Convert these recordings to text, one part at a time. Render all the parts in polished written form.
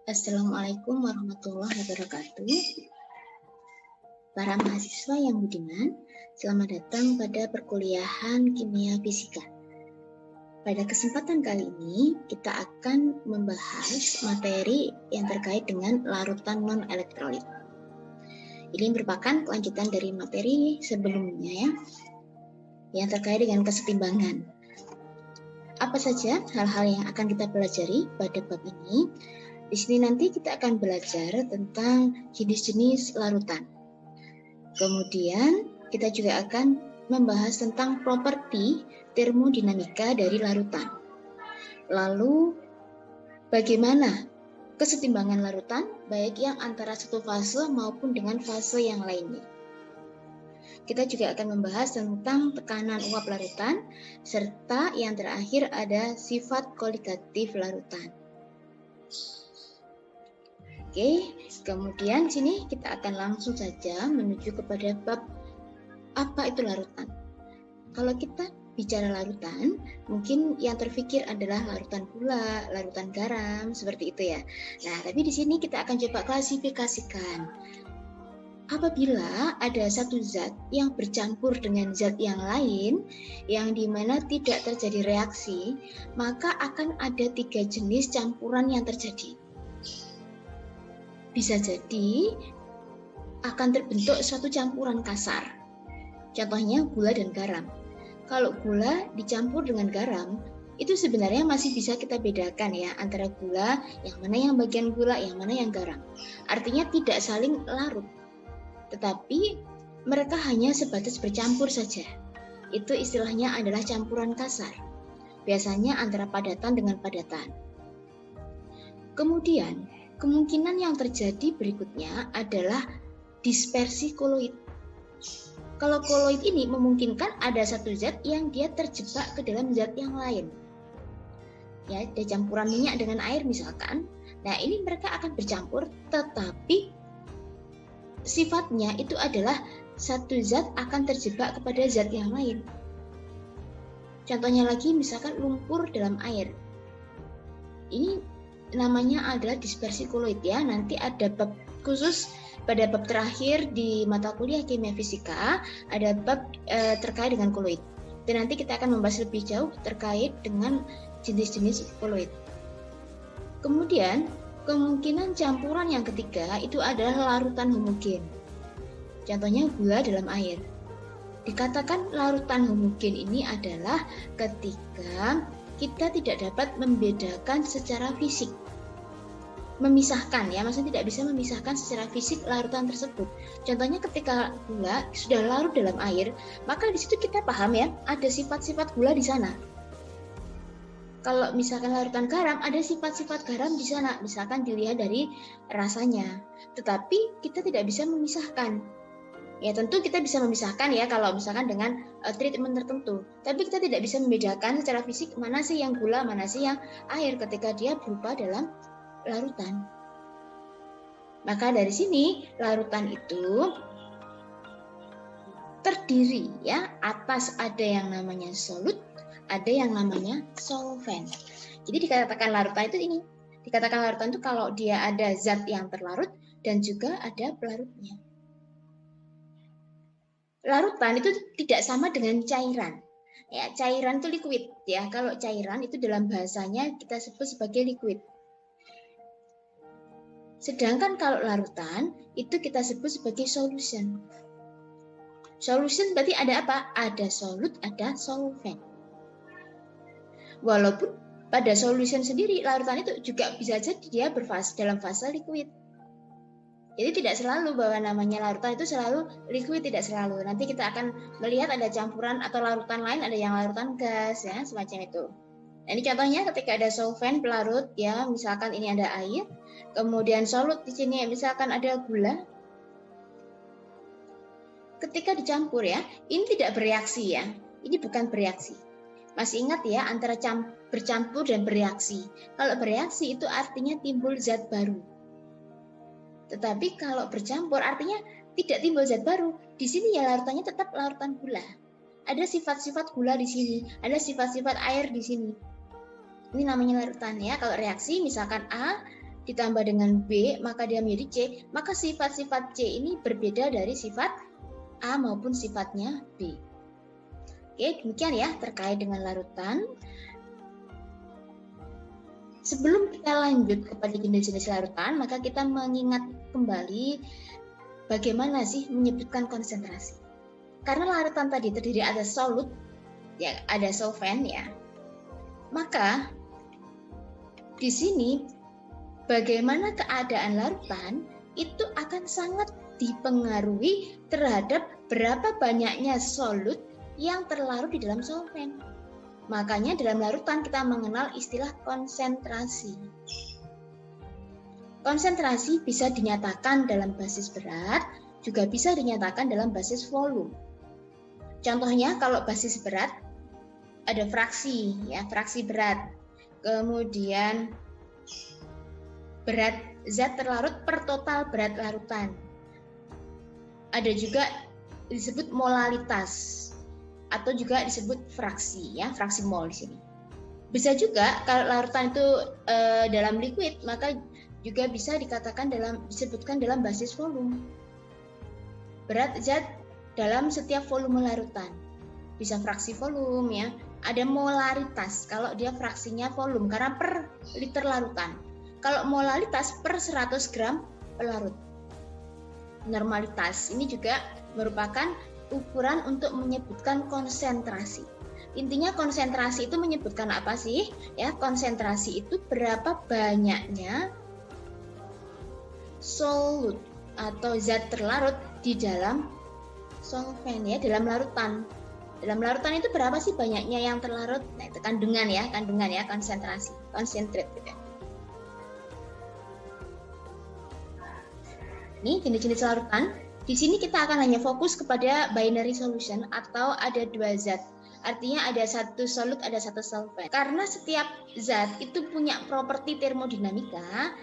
Assalamualaikum warahmatullahi wabarakatuh. Para mahasiswa yang budiman, selamat datang pada perkuliahan Kimia Fisika. Pada kesempatan kali ini, kita akan membahas materi yang terkait dengan larutan non-elektrolit. Ini merupakan kelanjutan dari materi sebelumnya ya, yang terkait dengan kesetimbangan. Apa saja hal-hal yang akan kita pelajari pada bab ini? Di sini nanti kita akan belajar tentang jenis-jenis larutan. Kemudian kita juga akan membahas tentang properti termodinamika dari larutan. Lalu bagaimana kesetimbangan larutan baik yang antara satu fase maupun dengan fase yang lainnya. Kita juga akan membahas tentang tekanan uap larutan serta yang terakhir ada sifat kolikatif larutan. Oke, kemudian sini kita akan langsung saja menuju kepada bab apa itu larutan. Kalau kita bicara larutan, mungkin yang terfikir adalah larutan gula, larutan garam, seperti itu ya. Nah, tapi di sini kita akan coba klasifikasikan. Apabila ada satu zat yang bercampur dengan zat yang lain, yang dimana tidak terjadi reaksi, maka akan ada 3 jenis campuran yang terjadi. Bisa jadi akan terbentuk suatu campuran kasar. Contohnya gula dan garam. Kalau gula dicampur dengan garam, itu sebenarnya masih bisa kita bedakan ya antara gula, yang mana yang bagian gula, yang mana yang garam. Artinya tidak saling larut. Tetapi mereka hanya sebatas bercampur saja. Itu istilahnya adalah campuran kasar. Biasanya antara padatan dengan padatan. Kemudian kemungkinan yang terjadi berikutnya adalah dispersi koloid. Kalau koloid ini memungkinkan ada satu zat yang dia terjebak ke dalam zat yang lain. Ya, ada campuran minyak dengan air misalkan. Nah, ini mereka akan bercampur, tetapi sifatnya itu adalah satu zat akan terjebak kepada zat yang lain. Contohnya lagi misalkan lumpur dalam air. Ini namanya adalah dispersi koloid ya. Nanti ada bab khusus pada bab terakhir di mata kuliah kimia fisika, ada bab terkait dengan koloid. Dan nanti kita akan membahas lebih jauh terkait dengan jenis-jenis koloid. Kemudian kemungkinan campuran yang ketiga itu adalah larutan homogen. Contohnya gula dalam air. Dikatakan larutan homogen ini adalah ketika kita tidak dapat membedakan secara fisik. Memisahkan ya, maksudnya tidak bisa memisahkan secara fisik larutan tersebut. Contohnya ketika gula sudah larut dalam air, maka di situ kita paham ya, ada sifat-sifat gula di sana. Kalau misalkan larutan garam, ada sifat-sifat garam di sana, misalkan dilihat dari rasanya. Tetapi kita tidak bisa memisahkan. Ya tentu kita bisa memisahkan ya kalau misalkan dengan treatment tertentu. Tapi kita tidak bisa membedakan secara fisik mana sih yang gula, mana sih yang air ketika dia berubah dalam larutan. Maka dari sini larutan itu terdiri ya atas ada yang namanya solut, ada yang namanya solvent. Jadi dikatakan larutan itu ini. Dikatakan larutan itu kalau dia ada zat yang terlarut dan juga ada pelarutnya. Larutan itu tidak sama dengan cairan. Ya, cairan itu liquid ya. Kalau cairan itu dalam bahasanya kita sebut sebagai liquid. Sedangkan kalau larutan itu kita sebut sebagai solution. Solution berarti ada apa? Ada solut, ada solvent. Walaupun pada solution sendiri larutan itu juga bisa jadi dia dalam fase liquid. Jadi tidak selalu bahwa namanya larutan itu selalu liquid, tidak selalu. Nanti kita akan melihat ada campuran atau larutan lain, ada yang larutan gas ya, semacam itu. Nah, ini contohnya ketika ada solvent pelarut ya, misalkan ini ada air, kemudian solut di sini misalkan ada gula. Ketika dicampur ya, ini tidak bereaksi ya. Ini bukan bereaksi. Masih ingat ya antara bercampur dan bereaksi. Kalau bereaksi itu artinya timbul zat baru. Tetapi kalau bercampur artinya tidak timbul zat baru. Di sini ya larutannya tetap larutan gula. Ada sifat-sifat gula di sini, ada sifat-sifat air di sini. Ini namanya larutan ya. Kalau reaksi misalkan A ditambah dengan B, maka dia menjadi C, maka sifat-sifat C ini berbeda dari sifat A maupun sifatnya B. Oke, demikian ya terkait dengan larutan. Sebelum kita lanjut kepada jenis-jenis larutan, maka kita mengingat kembali bagaimana sih menyebutkan konsentrasi. Karena larutan tadi terdiri ada solut, ya ada solvent ya. Maka di sini bagaimana keadaan larutan itu akan sangat dipengaruhi terhadap berapa banyaknya solut yang terlarut di dalam solvent. Makanya dalam larutan kita mengenal istilah konsentrasi. Konsentrasi bisa dinyatakan dalam basis berat, juga bisa dinyatakan dalam basis volume. Contohnya kalau basis berat ada fraksi, ya fraksi berat. Kemudian berat zat terlarut per total berat larutan. Ada juga disebut molalitas atau juga disebut fraksi, ya fraksi mol di sini. Bisa juga kalau larutan itu dalam liquid, maka juga bisa disebutkan dalam basis volume. Berat zat dalam setiap volume larutan. Bisa fraksi volume ya. Ada molaritas kalau dia fraksinya volume karena per liter larutan. Kalau molalitas per 100 gram pelarut. Normalitas ini juga merupakan ukuran untuk menyebutkan konsentrasi. Intinya konsentrasi itu menyebutkan apa sih? Ya, konsentrasi itu berapa banyaknya solut atau zat terlarut di dalam solvent ya, dalam larutan. Dalam larutan itu berapa sih banyaknya yang terlarut? Nah, itu kandungan ya, konsentrasi, concentrate gitu. Ini jenis-jenis larutan. Di sini kita akan hanya fokus kepada binary solution atau ada dua zat. Artinya ada satu solut, ada satu solvent. Karena setiap zat itu punya properti termodinamika,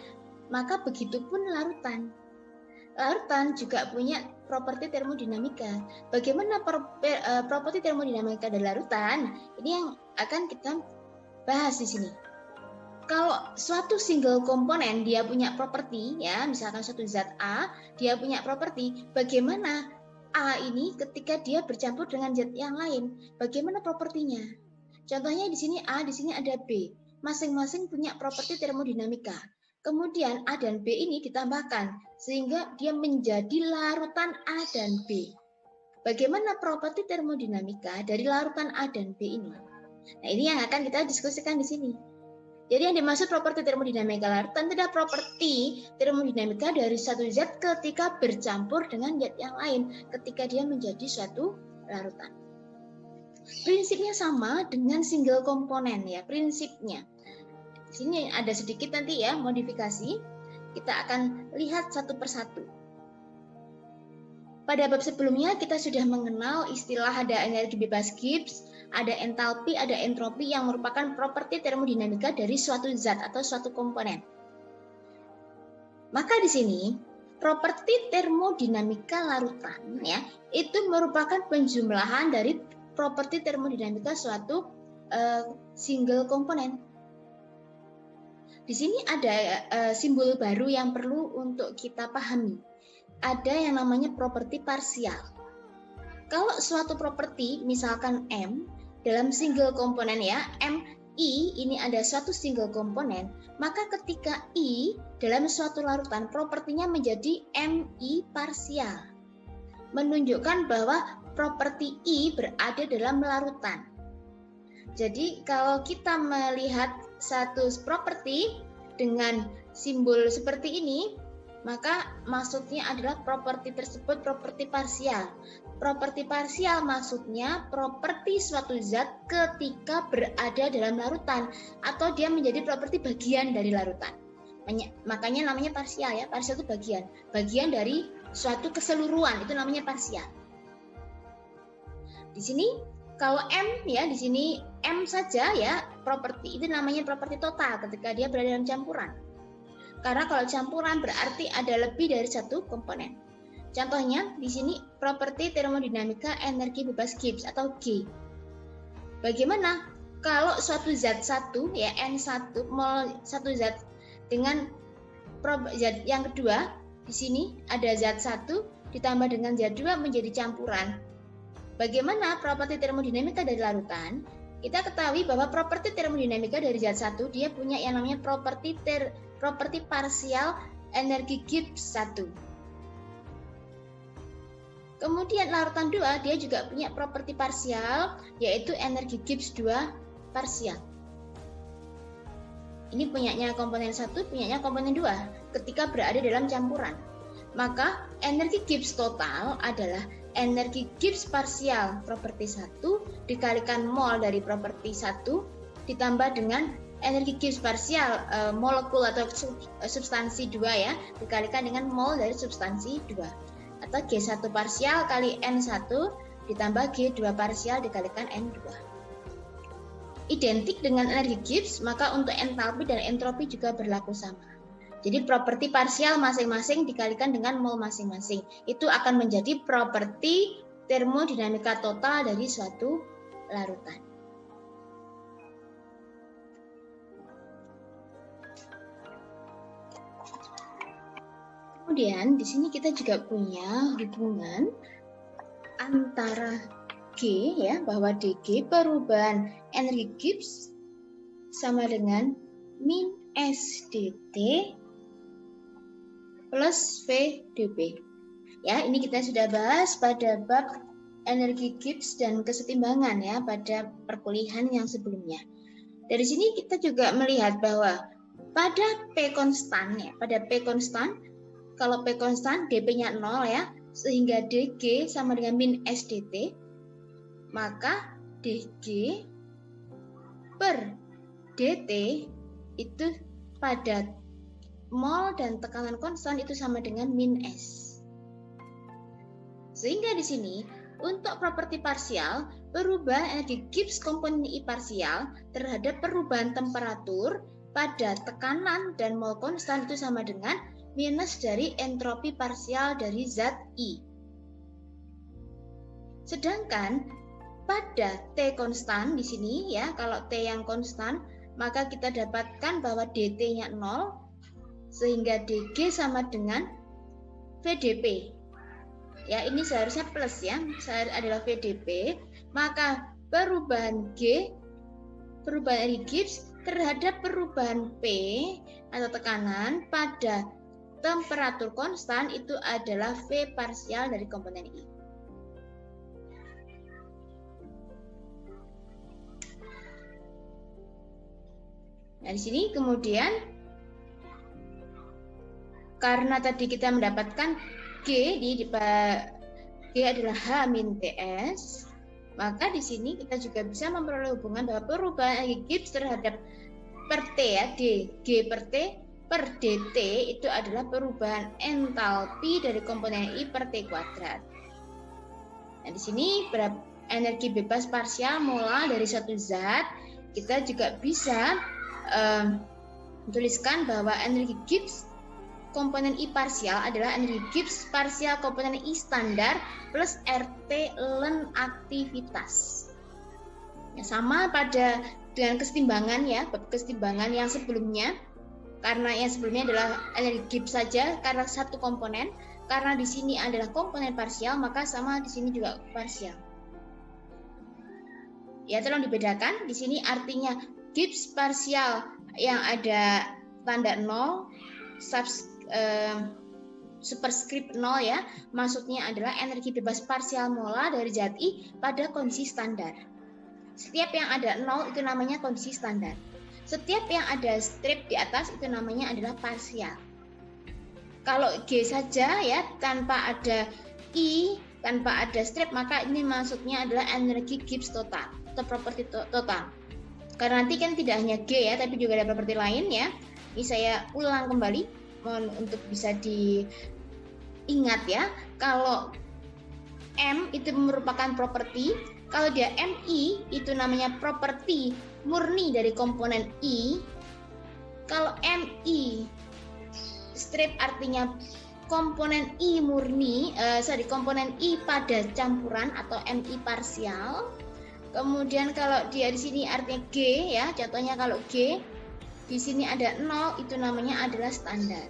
maka begitu pun larutan. Larutan juga punya properti termodinamika. Bagaimana properti termodinamika dari larutan? Ini yang akan kita bahas di sini. Kalau suatu single komponen dia punya properti, ya misalkan suatu zat A, dia punya properti, bagaimana A ini ketika dia bercampur dengan zat yang lain, bagaimana propertinya? Contohnya di sini A, di sini ada B, masing-masing punya properti termodinamika. Kemudian A dan B ini ditambahkan sehingga dia menjadi larutan A dan B. Bagaimana properti termodinamika dari larutan A dan B ini? Nah, ini yang akan kita diskusikan di sini. Jadi yang dimaksud properti termodinamika larutan adalah properti termodinamika dari satu zat ketika bercampur dengan zat yang lain ketika dia menjadi suatu larutan. Prinsipnya sama dengan single komponen ya, prinsipnya. Di sini ada sedikit nanti ya modifikasi. Kita akan lihat satu persatu. Pada bab sebelumnya kita sudah mengenal istilah ada energi bebas Gibbs, ada entalpi, ada entropi yang merupakan properti termodinamika dari suatu zat atau suatu komponen. Maka di sini properti termodinamika larutan ya, itu merupakan penjumlahan dari properti termodinamika suatu single komponen. Di sini ada simbol baru yang perlu untuk kita pahami. Ada yang namanya properti parsial. Kalau suatu properti misalkan M dalam single komponen ya, MI ini ada suatu single komponen, maka ketika I dalam suatu larutan propertinya menjadi MI parsial. Menunjukkan bahwa properti I berada dalam larutan. Jadi kalau kita melihat satu properti dengan simbol seperti ini, maka maksudnya adalah properti tersebut properti parsial. Properti parsial maksudnya properti suatu zat ketika berada dalam larutan atau dia menjadi properti bagian dari larutan. Makanya namanya parsial ya. Parsial itu bagian dari suatu keseluruhan, itu namanya parsial. Di sini kalau M ya, di sini M saja ya, properti itu namanya properti total ketika dia berada dalam campuran. Karena kalau campuran berarti ada lebih dari satu komponen. Contohnya di sini properti termodinamika energi bebas Gibbs atau G. Bagaimana kalau suatu zat satu ya N1 mol satu zat dengan zat yang kedua, di sini ada zat 1 ditambah dengan zat 2 menjadi campuran. Bagaimana properti termodinamika dari larutan? Kita ketahui bahwa properti termodinamika dari zat 1 dia punya yang namanya properti parsial energi Gibbs 1. Kemudian larutan 2 dia juga punya properti parsial yaitu energi Gibbs 2 parsial. Ini punyanya komponen 1, punyanya komponen 2 ketika berada dalam campuran. Maka energi Gibbs total adalah energi Gibbs parsial properti 1 dikalikan mol dari properti 1 ditambah dengan energi Gibbs parsial molekul atau substansi 2 ya, dikalikan dengan mol dari substansi 2. Atau G1 parsial kali N1 ditambah G2 parsial dikalikan N2. Identik dengan energi Gibbs, maka untuk entalpi dan entropi juga berlaku sama. Jadi properti parsial masing-masing dikalikan dengan mol masing-masing. Itu akan menjadi properti termodinamika total dari suatu larutan. Kemudian di sini kita juga punya hubungan antara G ya, bahwa dG perubahan energi Gibbs sama dengan min SDT plus VdP. Ya, ini kita sudah bahas pada bab energi Gibbs dan kesetimbangan ya pada perkuliahan yang sebelumnya. Dari sini kita juga melihat bahwa pada P konstan ya, pada P konstan, kalau P konstan dP-nya 0 ya, sehingga dG sama dengan min SDT, maka dG per dt itu pada mol dan tekanan konstan itu sama dengan min S. Sehingga di sini untuk properti parsial, perubahan energi Gibbs komponen I parsial terhadap perubahan temperatur pada tekanan dan mol konstan itu sama dengan minus dari entropi parsial dari zat I. Sedangkan pada T konstan di sini ya, kalau T yang konstan, maka kita dapatkan bahwa dt-nya 0 sehingga dG sama dengan VdP. Ya, ini seharusnya plus ya, adalah VdP, maka perubahan G, perubahan energi Gibbs terhadap perubahan P atau tekanan pada temperatur konstan itu adalah V parsial dari komponen I. Nah, di sini kemudian karena tadi kita mendapatkan G G adalah H min TS, maka di sini kita juga bisa memperoleh hubungan bahwa perubahan energi Gibbs terhadap per T ya, G per T per dt itu adalah perubahan entalpi dari komponen I per T kuadrat. Nah, di sini energi bebas parsial molar dari suatu zat, kita juga bisa tuliskan bahwa energi Gibbs komponen I parsial adalah energi Gibbs parsial komponen I standar plus RT ln aktivitas. Ya, sama pada dengan kesetimbangan ya, bab kesetimbangan yang sebelumnya. Karena yang sebelumnya adalah energi Gibbs saja karena satu komponen, karena di sini adalah komponen parsial, maka sama di sini juga parsial. Ya, tolong dibedakan. Di sini artinya Gibbs parsial yang ada tanda 0 superscript 0 ya, maksudnya adalah energi bebas parsial molar dari zat I pada kondisi standar. Setiap yang ada 0 itu namanya kondisi standar. Setiap yang ada strip di atas itu namanya adalah parsial. Kalau G saja ya, tanpa ada I, tanpa ada strip, maka ini maksudnya adalah energi Gibbs total atau properti total. Karena nanti kan tidak hanya G ya, tapi juga ada properti lain ya. Ini saya ulang kembali, mohon untuk bisa diingat ya. Kalau M itu merupakan properti, kalau dia MI itu namanya properti murni dari komponen I. Kalau MI strip artinya komponen I murni, komponen I pada campuran atau MI parsial. Kemudian kalau dia di sini artinya G ya, contohnya kalau G di sini ada 0 itu namanya adalah standar.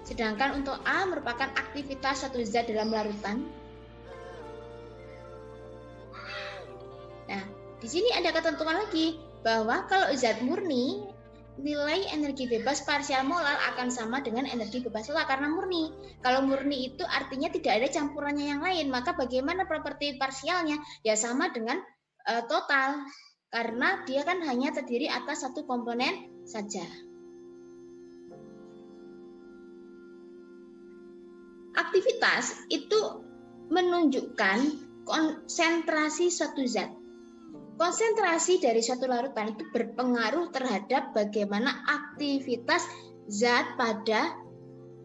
Sedangkan untuk A merupakan aktivitas suatu zat dalam larutan. Nah, di sini ada ketentuan lagi bahwa kalau zat murni, nilai energi bebas parsial molar akan sama dengan energi bebas total karena murni. Kalau murni itu artinya tidak ada campurannya yang lain, maka bagaimana properti parsialnya? Ya sama dengan total, karena dia kan hanya terdiri atas satu komponen saja. Aktivitas itu menunjukkan konsentrasi suatu zat. Konsentrasi dari suatu larutan itu berpengaruh terhadap bagaimana aktivitas zat pada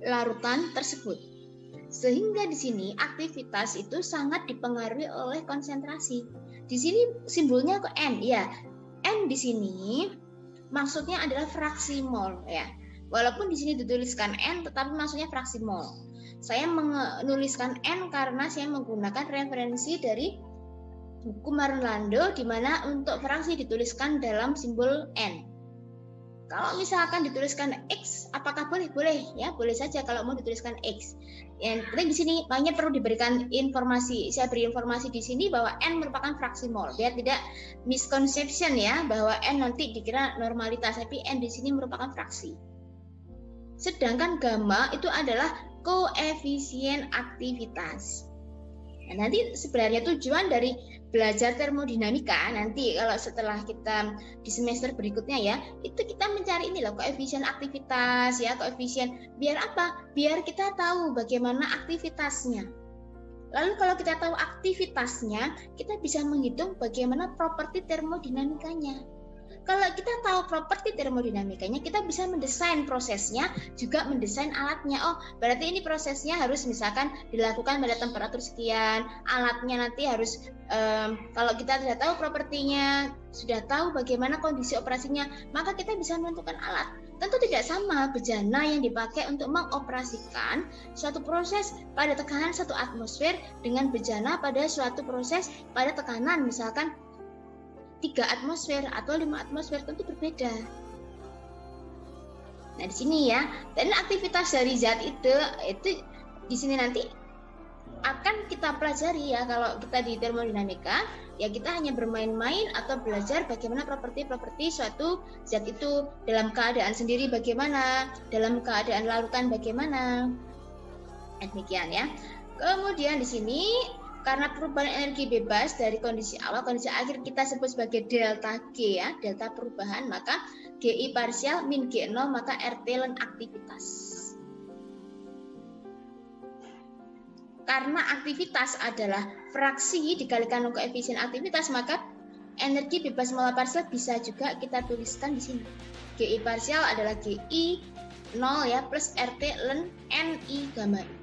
larutan tersebut. Sehingga di sini aktivitas itu sangat dipengaruhi oleh konsentrasi. Di sini simbolnya ke N, ya. N di sini maksudnya adalah fraksi mol, ya. Walaupun di sini dituliskan N, tetapi maksudnya fraksi mol. Saya menuliskan N karena saya menggunakan referensi dari buku Marlando, di mana untuk fraksi dituliskan dalam simbol N. Kalau misalkan dituliskan X, apakah boleh? Boleh, ya, boleh saja kalau mau dituliskan X. Yang penting di sini banyak perlu diberikan informasi. Saya beri informasi di sini bahwa N merupakan fraksi mol, biar tidak misconception ya, bahwa N nanti dikira normalitas, tapi N di sini merupakan fraksi. Sedangkan gamma itu adalah koefisien aktivitas. Nah, nanti sebenarnya tujuan dari belajar termodinamika nanti kalau setelah kita di semester berikutnya ya, itu kita mencari ini loh koefisien aktivitas ya, koefisien biar apa? Biar kita tahu bagaimana aktivitasnya. Lalu kalau kita tahu aktivitasnya, kita bisa menghitung bagaimana properti termodinamikanya. Kalau kita tahu properti termodinamikanya, kita bisa mendesain prosesnya, juga mendesain alatnya. Oh, berarti ini prosesnya harus misalkan dilakukan pada temperatur sekian, alatnya nanti harus, kalau kita sudah tahu propertinya, sudah tahu bagaimana kondisi operasinya, maka kita bisa menentukan alat. Tentu tidak sama bejana yang dipakai untuk mengoperasikan suatu proses pada tekanan 1 atmosfer dengan bejana pada suatu proses pada tekanan misalkan 3 atmosfer atau 5 atmosfer, tentu berbeda. Nah, di sini ya, dan aktivitas dari zat itu di sini nanti akan kita pelajari ya. Kalau kita di termodinamika, ya kita hanya bermain-main atau belajar bagaimana properti-properti suatu zat itu dalam keadaan sendiri bagaimana, dalam keadaan larutan bagaimana. Demikian ya. Kemudian di sini karena perubahan energi bebas dari kondisi awal, kondisi akhir kita sebut sebagai delta G ya, delta perubahan, maka GI parsial min G0, maka RT ln aktivitas. Karena aktivitas adalah fraksi dikalikan koefisien aktivitas, maka energi bebas molar parsial bisa juga kita tuliskan di sini. GI parsial adalah GI 0 ya plus RT ln NI gamma I.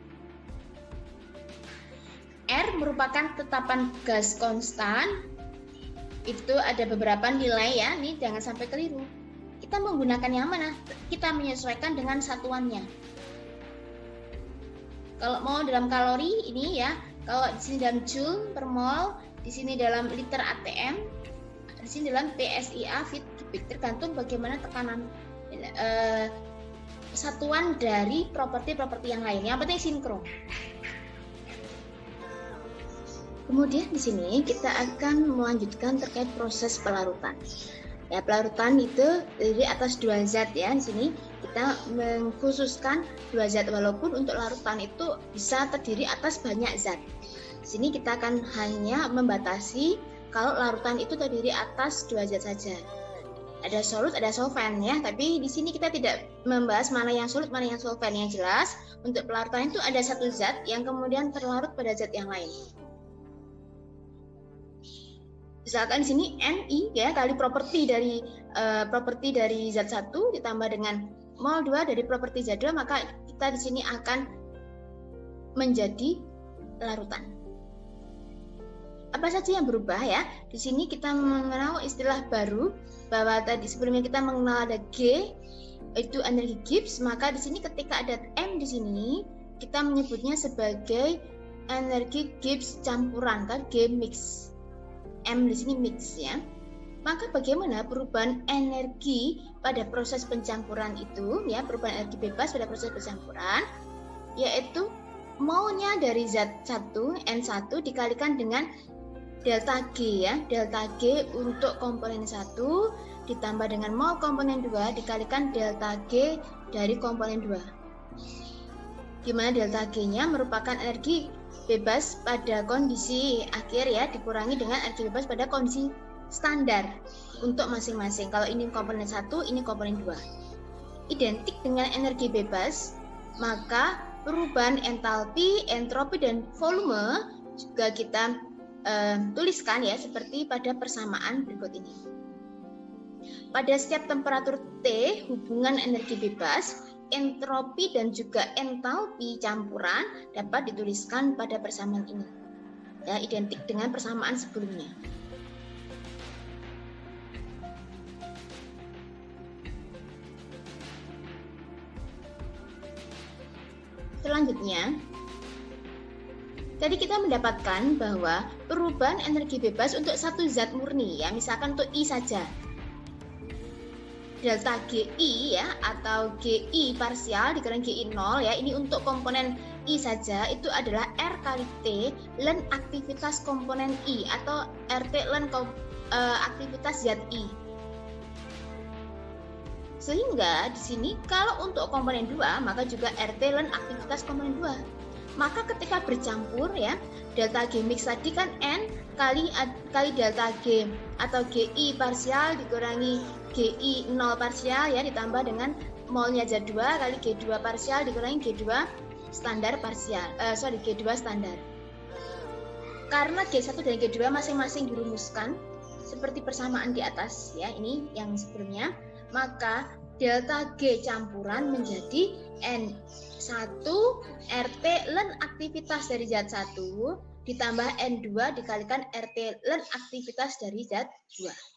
R merupakan tetapan gas konstan. Itu ada beberapa nilai ya, nih jangan sampai keliru. Kita menggunakan yang mana? Kita menyesuaikan dengan satuannya. Kalau mau dalam kalori ini ya, kalau di sini dalam joule per mol, di sini dalam liter ATM, di sini dalam PSIA fit kubik, tergantung bagaimana tekanan satuan dari properti-properti yang lain. Yang penting sinkron. Kemudian di sini kita akan melanjutkan terkait proses pelarutan. Ya, pelarutan itu terdiri atas 2 zat ya. Di sini kita mengkhususkan 2 zat, walaupun untuk larutan itu bisa terdiri atas banyak zat. Di sini kita akan hanya membatasi kalau larutan itu terdiri atas 2 zat saja. Ada solut, ada solvent ya. Tapi di sini kita tidak membahas mana yang solut, mana yang solvent. Yang jelas untuk pelarutan itu ada 1 zat yang kemudian terlarut pada zat yang lain. Misalkan di sini Ni ya kali properti dari zat 1 ditambah dengan mol 2 dari properti zat 2, maka kita di sini akan menjadi larutan. Apa saja yang berubah ya? Di sini kita mengenal istilah baru bahwa tadi sebelumnya kita mengenal ada G itu energi Gibbs, maka di sini ketika ada M di sini kita menyebutnya sebagai energi Gibbs campuran kan, G mix. M di sini mix ya. Maka bagaimana perubahan energi pada proses pencampuran itu, ya, perubahan energi bebas pada proses pencampuran, yaitu molnya dari zat 1 N1 dikalikan dengan delta G, ya, delta G untuk komponen 1 ditambah dengan mol komponen 2 dikalikan delta G dari komponen 2. Di mana delta G-nya merupakan energi bebas pada kondisi akhir, ya, dikurangi dengan energi bebas pada kondisi standar untuk masing-masing. Kalau ini komponen 1, ini komponen 2. Identik dengan energi bebas, maka perubahan entalpi, entropi, dan volume juga kita tuliskan, ya, seperti pada persamaan berikut ini. Pada setiap temperatur T, hubungan energi bebas, entropi, dan juga entalpi campuran dapat dituliskan pada persamaan ini, ya, identik dengan persamaan sebelumnya. Selanjutnya, tadi kita mendapatkan bahwa perubahan energi bebas untuk satu zat murni, ya, misalkan untuk I saja, delta GI, ya, atau GI parsial dikalikan GI 0, ya, ini untuk komponen I saja itu adalah R kali T ln aktivitas komponen I atau RT ln aktivitas zat I. Sehingga di sini kalau untuk komponen 2 maka juga RT ln aktivitas komponen 2. Maka ketika bercampur, ya, delta G mix tadi kan N kali delta G atau GI parsial dikurangi GI 0 parsial, ya, ditambah dengan molnya zat 2 kali G2 parsial dikurangi G2 standar parsial. G2 standar. Karena G1 dan G2 masing-masing dirumuskan seperti persamaan di atas, ya, ini yang sebelumnya, maka delta G campuran menjadi N1 RT ln aktivitas dari zat 1 ditambah N2 dikalikan RT ln aktivitas dari zat 2.